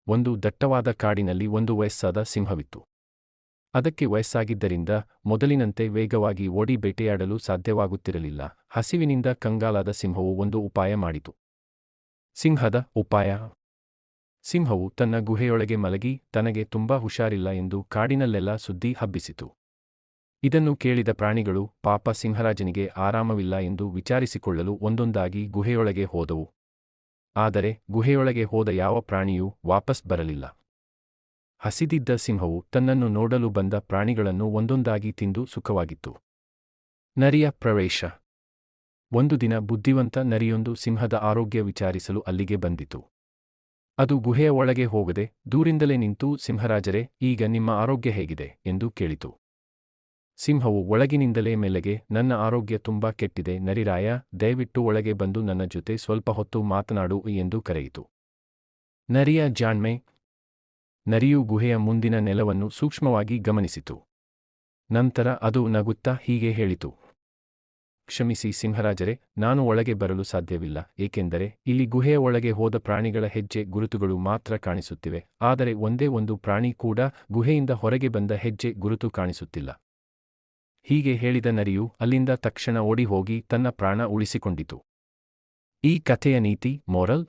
ಒಂದು ದಟ್ಟವಾದ ಕಾಡಿನಲ್ಲಿ ಒಂದು ವಯಸ್ಸಾದ ಸಿಂಹವಿತ್ತು. ಅದಕ್ಕೆ ವಯಸ್ಸಾಗಿದ್ದರಿಂದ ಮೊದಲಿನಂತೆ ವೇಗವಾಗಿ ಓಡಿ ಬೇಟೆಯಾಡಲು ಸಾಧ್ಯವಾಗುತ್ತಿರಲಿಲ್ಲ. ಹಸಿವಿನಿಂದ ಕಂಗಾಲಾದ ಸಿಂಹವು ಒಂದು ಉಪಾಯ ಮಾಡಿತು. ಸಿಂಹದ ಉಪಾಯ. ಸಿಂಹವು ತನ್ನ ಗುಹೆಯೊಳಗೆ ಮಲಗಿ ತನಗೆ ತುಂಬಾ ಹುಷಾರಿಲ್ಲ ಎಂದು ಕಾಡಿನಲ್ಲೆಲ್ಲ ಸುದ್ದಿ ಹಬ್ಬಿಸಿತು. ಇದನ್ನು ಕೇಳಿದ ಪ್ರಾಣಿಗಳು ಪಾಪ ಸಿಂಹರಾಜನಿಗೆ ಆರಾಮವಿಲ್ಲ ಎಂದು ವಿಚಾರಿಸಿಕೊಳ್ಳಲು ಒಂದೊಂದಾಗಿ ಗುಹೆಯೊಳಗೆ ಹೋದವು. ಆದರೆ ಗುಹೆಯೊಳಗೆ ಹೋದ ಯಾವ ಪ್ರಾಣಿಯೂ ವಾಪಸ್ ಬರಲಿಲ್ಲ. ಹಸಿದಿದ್ದ ಸಿಂಹವು ತನ್ನನ್ನು ನೋಡಲು ಬಂದ ಪ್ರಾಣಿಗಳನ್ನು ಒಂದೊಂದಾಗಿ ತಿಂದು ಸುಖವಾಗಿತ್ತು. ನರಿಯ ಪ್ರವೇಶ. ಒಂದು ದಿನ ಬುದ್ಧಿವಂತ ನರಿಯೊಂದು ಸಿಂಹದ ಆರೋಗ್ಯ ವಿಚಾರಿಸಲು ಅಲ್ಲಿಗೆ ಬಂದಿತು. ಅದು ಗುಹೆಯ ಒಳಗೆ ಹೋಗದೆ ದೂರಿಂದಲೇ ನಿಂತು, ಸಿಂಹರಾಜರೇ, ಈಗ ನಿಮ್ಮ ಆರೋಗ್ಯ ಹೇಗಿದೆ ಎಂದು ಕೇಳಿತು. ಸಿಂಹವು ಒಳಗಿನಿಂದಲೇ ಮೆಲ್ಲಗೆ, ನನ್ನ ಆರೋಗ್ಯ ತುಂಬಾ ಕೆಟ್ಟಿದೆ ನರಿರಾಯ, ದಯವಿಟ್ಟು ಒಳಗೆ ಬಂದು ನನ್ನ ಜೊತೆ ಸ್ವಲ್ಪ ಹೊತ್ತು ಮಾತನಾಡು ಎಂದು ಕರೆಯಿತು. ನರಿಯ ಜಾಣ್ಮೆ. ನರಿಯು ಗುಹೆಯ ಮುಂದಿನ ನೆಲವನ್ನು ಸೂಕ್ಷ್ಮವಾಗಿ ಗಮನಿಸಿತು. ನಂತರ ಅದು ನಗುತ್ತಾ ಹೀಗೆ ಹೇಳಿತು. ಕ್ಷಮಿಸಿ ಸಿಂಹರಾಜರೇ, ನಾನು ಒಳಗೆ ಬರಲು ಸಾಧ್ಯವಿಲ್ಲ, ಏಕೆಂದರೆ ಇಲ್ಲಿ ಗುಹೆಯ ಒಳಗೆ ಹೋದ ಪ್ರಾಣಿಗಳ ಹೆಜ್ಜೆ ಗುರುತುಗಳು ಮಾತ್ರ ಕಾಣಿಸುತ್ತಿವೆ. ಆದರೆ ಒಂದೇ ಒಂದು ಪ್ರಾಣಿ ಕೂಡ ಗುಹೆಯಿಂದ ಹೊರಗೆ ಬಂದ ಹೆಜ್ಜೆ ಗುರುತು ಕಾಣಿಸುತ್ತಿಲ್ಲ. ಹೀಗೆ ಹೇಳಿದ ನರಿಯು ಅಲ್ಲಿಂದ ತಕ್ಷಣ ಓಡಿ ಹೋಗಿ ತನ್ನ ಪ್ರಾಣ ಉಳಿಸಿಕೊಂಡಿತು. ಈ ಕಥೆಯ ನೀತಿ, ಮೋರಲ್.